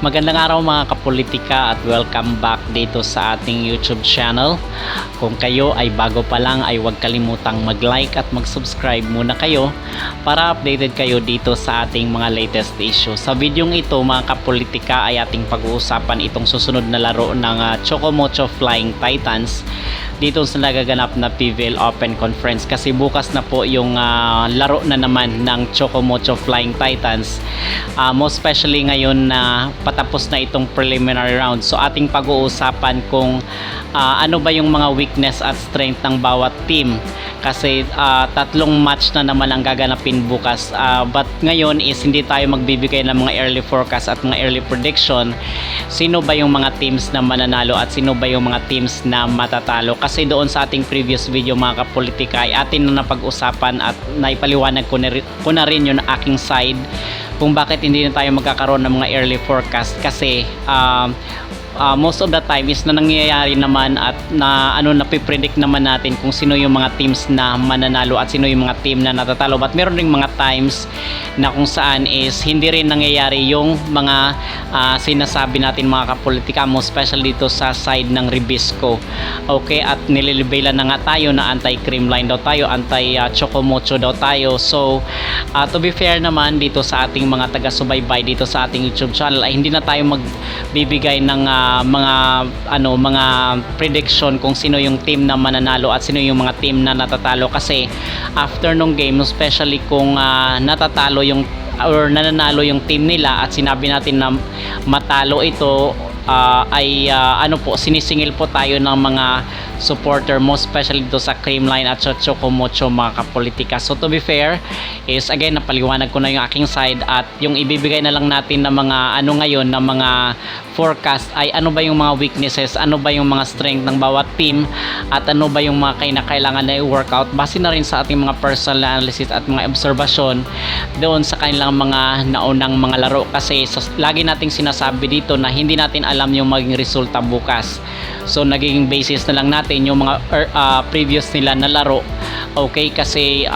Magandang araw mga kapolitika at welcome back dito sa ating YouTube channel. Kung kayo ay bago pa lang ay huwag kalimutang mag-like at mag-subscribe muna kayo para updated kayo dito sa ating mga latest issue. Sa videong ito mga kapolitika ay ating pag-uusapan itong susunod na laro ng Chocomocho Flying Titans dito sa nagaganap na PVL Open Conference, kasi bukas na po yung laro na naman ng Chocomocho Flying Titans, most especially ngayon na patapos na itong preliminary round. So ating pag-uusapan kung ano ba yung mga weakness at strength ng bawat team, kasi tatlong match na naman ang gaganapin bukas, but ngayon is hindi tayo magbibigay ng mga early forecast at mga early prediction sino ba yung mga teams na mananalo at sino ba yung mga teams na matatalo. Kasi doon sa ating previous video mga kapolitika ay atin na napag-usapan at naipaliwanag ko na rin yung aking side kung bakit hindi na tayo magkakaroon ng mga early forecast, kasi most of the time is na nangyayari naman at na napipredict naman natin kung sino yung mga teams na mananalo at sino yung mga team na natatalo. But meron ring mga times na kung saan is hindi rin nangyayari yung mga sinasabi natin mga kapolitika, most especially dito sa side ng Ribisco. Okay, at nililibelan na nga tayo na anti-creamline daw tayo, anti-chocomocho daw tayo. So to be fair naman dito sa ating mga taga-subaybay dito sa ating YouTube channel ay hindi na tayo magbibigay ng mga prediction kung sino yung team na mananalo at sino yung mga team na natatalo, kasi after nung game, especially kung natatalo yung or nananalo yung team nila at sinabi natin na matalo ito, sinisingil po tayo ng mga supporter, most especially dito sa Creamline at sa Chocomocho mga kapolitika. So to be fair is again napaliwanag ko na yung aking side, at yung ibibigay na lang natin na mga ngayon na mga forecast ay ano ba yung mga weaknesses, ano ba yung mga strength ng bawat team, at ano ba yung mga kailangan na i-workout base na rin sa ating mga personal analysis at mga obserbasyon doon sa kanilang mga naunang mga laro. Kasi lagi nating sinasabi dito na hindi natin alam yung maging resulta bukas, so naging basis na lang natin yung mga previous nila na laro. Okay, kasi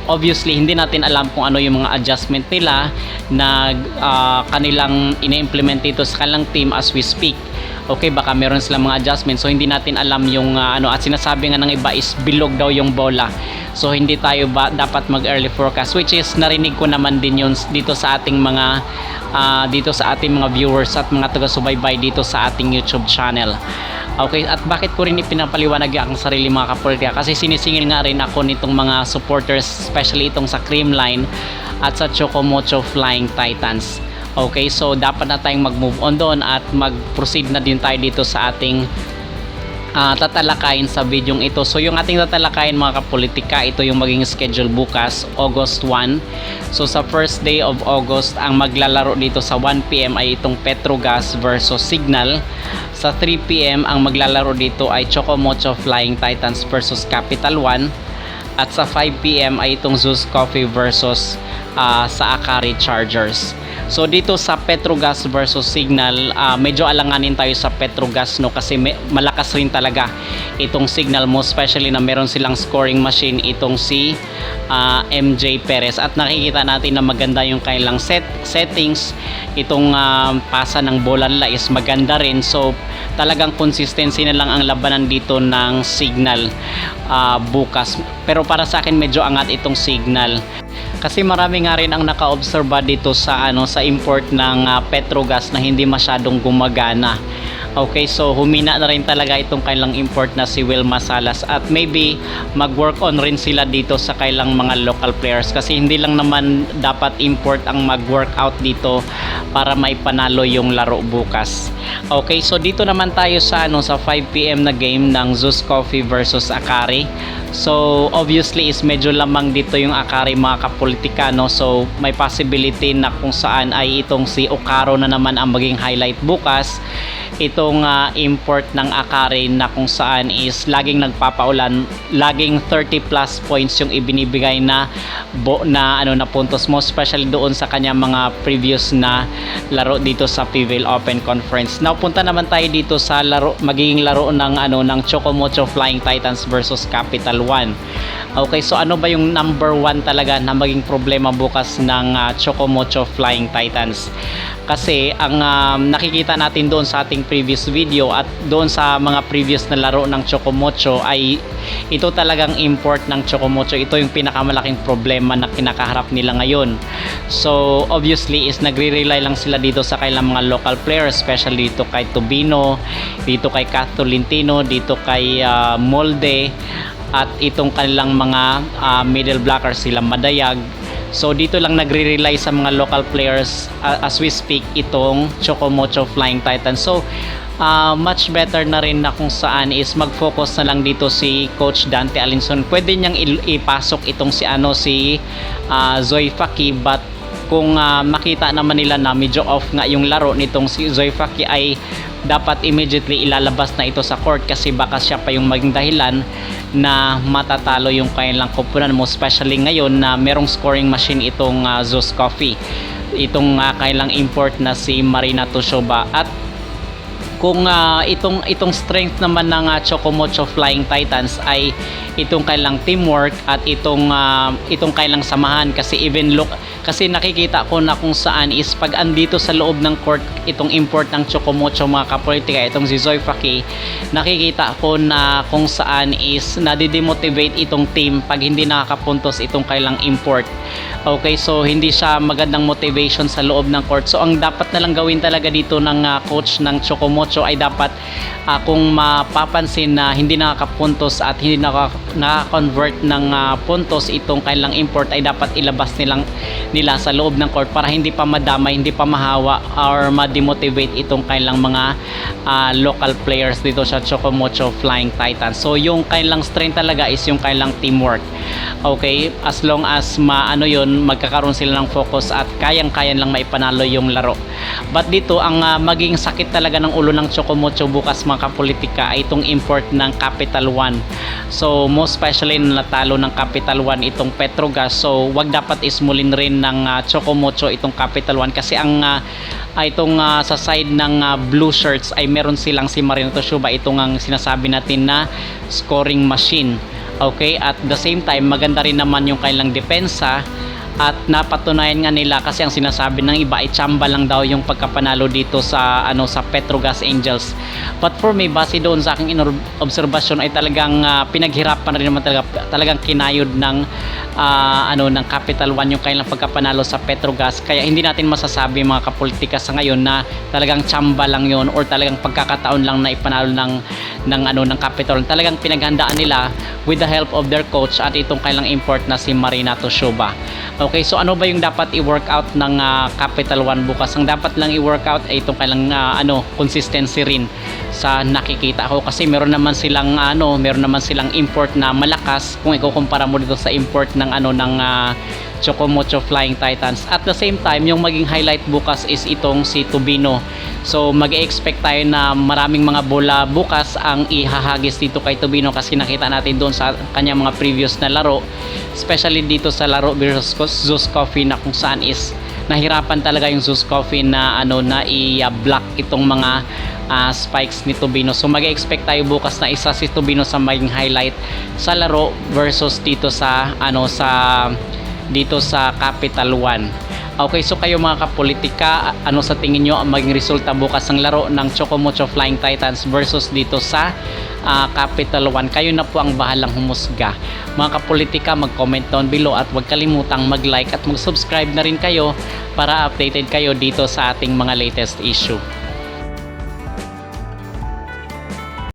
obviously hindi natin alam kung ano yung mga adjustment nila na kanilang ina-implement dito sa kanilang team as we speak. Okay, baka meron silang mga adjustment, so hindi natin alam yung at sinasabi nga ng iba is bilog daw yung bola, so hindi tayo dapat mag early forecast, which is narinig ko naman din yun dito sa ating mga viewers at mga taga-subaybay dito sa ating YouTube channel. Okay, at bakit ko rin ipinapaliwanag ang sarili mga kapolitika, kasi sinisingil nga rin ako nitong mga supporters, especially itong sa Creamline at sa Chocomocho Flying Titans. Okay, so dapat na tayong mag-move on doon at mag-proceed na din tayo dito sa ating tatalakayin sa videong ito. So yung ating tatalakayin mga kapolitika, ito yung maging schedule bukas, August 1. So sa first day of August, ang maglalaro dito sa 1 PM ay itong Petrogas versus Signal. Sa 3 PM ang maglalaro dito ay Chocomocho Flying Titans versus Capital One. At sa 5 PM ay itong Zeus Coffee versus sa Akari Chargers. So dito sa Petrogas versus Signal, medyo alanganin tayo sa Petrogas, no, kasi malakas rin talaga itong Signal, mo especially na meron silang scoring machine itong si MJ Perez, at nakikita natin na maganda yung kanilang settings. Itong pasa ng bola nila is maganda rin, so talagang consistency na lang ang labanan dito ng Signal bukas. Pero para sa akin medyo angat itong Signal, kasi marami nga rin ang naka-obserba dito sa sa import ng Petrogas na hindi masyadong gumagana. Okay, so humina na rin talaga itong kailang import na si Wilma Salas, at maybe mag-work on rin sila dito sa kailang mga local players, kasi hindi lang naman dapat import ang mag-workout dito para may panalo yung laro bukas. Okay, so dito naman tayo sa sa 5 PM na game ng Zeus Coffee versus Akari. So obviously is medyo lamang dito yung Akari mga kapolitika, no? So may possibility na kung saan ay itong si Okaro na naman ang maging highlight bukas. Itong import ng Akari na kung saan is laging nagpapaulan, laging 30 plus points yung ibinibigay na puntos mo, especially doon sa kanya mga previous na laro dito sa PVL Open Conference. Now punta naman tayo dito sa magiging laro ng ng Chocomocho Flying Titans versus Capital Capital One. Okay, so ano ba yung number 1 talaga na maging problema bukas ng Chocomocho Flying Titans? Kasi ang nakikita natin doon sa ating previous video at doon sa mga previous na laro ng Chocomocho ay ito talagang import ng Chocomocho. Ito yung pinakamalaking problema na kinakaharap nila ngayon. So obviously is nagre-rely lang sila dito sa kailang mga local players, especially dito kay Tubino, dito kay Kath Tolentino, dito kay Molde, at itong kanilang mga middle blockers sila Madayag. So dito lang nagre-rely sa mga local players as we speak itong Chocomocho Flying Titan. So much better na rin na kung saan is mag-focus na lang dito si Coach Dante Alinson. Pwede niyang ipasok itong si Zoe Faki, but kung makita naman nila na medyo off nga yung laro nitong si Zoe Faki, ay dapat immediately ilalabas na ito sa court kasi baka siya pa yung maging dahilan na matatalo yung kanilang koponan mo, especially ngayon na merong scoring machine itong Zeus Coffee, itong kanilang import na si Marina Toshoba. At kung itong strength naman ng Chocomocho Flying Titans ay itong kailang teamwork at itong kailang samahan, kasi kasi nakikita ko na kung saan is pag andito sa loob ng court itong import ng Chocomocho mga kapolitika, itong si Zoe Faki, nakikita ko na kung saan is nadidemotivate itong team pag hindi nakakapuntos itong kailang import. Okay, so hindi siya magandang motivation sa loob ng court. So ang dapat na lang gawin talaga dito ng coach ng Chocomocho ay dapat kung mapapansin na hindi nakakapuntos at hindi naka-convert ng puntos itong kailang import, ay dapat ilabas nila sa loob ng court para hindi pa madamay, hindi pa mahawa or ma-demotivate itong kailang mga local players dito sa Chocomocho Flying Titans. So yung kailang strength talaga is yung kailang teamwork. Okay, as long as magkakaroon sila ng focus at kayang-kaya lang maipanalo yung laro. But dito ang maging sakit talaga ng ulo ng Chocomocho bukas mga kapolitika ay itong import ng Capital One. So most especially na natalo ng Capital One itong Petrogas, so wag dapat ismulin rin ng Chocomocho itong Capital One kasi ang sa side ng blue shirts ay meron silang si Marina Toshoba, itong ang sinasabi natin na scoring machine. Okay, at the same time maganda rin naman yung kailang depensa at napatunayan nga nila kasi ang sinasabi ng iba ay tsamba lang daw yung pagkapanalo dito sa sa Petrogas Angels. But for me, base doon sa aking obserbasyon ay talagang pinaghirapan rin naman talagang kinayod ng ng Capital One yung kailang pagkapanalo sa Petrogas, kaya hindi natin masasabi mga kapolitika sa ngayon na talagang tsamba lang yon or talagang pagkakataon lang na ipanalo ng Capital One. Talagang pinaghandaan nila with the help of their coach at itong kailang import na si Marina Toshoba. Okay, so ano ba yung dapat i-workout ng Capital One bukas? Ang dapat lang i-workout ay itong kailang consistency rin sa nakikita ko, kasi meron naman silang import na malakas kung ikukumpara mo dito sa import ng Chocomocho Flying Titans. At the same time, yung maging highlight bukas is itong si Tubino. So mag-expect tayo na maraming mga bola bukas ang ihahagis dito kay Tubino kasi nakita natin doon sa kanyang mga previous na laro, especially dito sa laro versus Zeus Coffee na kung saan is nahirapan talaga yung Zeus Coffee na i-block itong mga spikes ni Tubino. So mag-expect tayo bukas na isa si Tubino sa maging highlight sa laro versus dito sa dito sa Capital One. Okay, so kayo mga kapolitika, ano sa tingin nyo ang maging resulta bukas ng laro ng Chocomocho Flying Titans versus dito sa Capital One? Kayo na po ang bahalang humusga. Mga kapolitika, mag-comment down below at huwag kalimutang mag-like at mag-subscribe na rin kayo para updated kayo dito sa ating mga latest issue.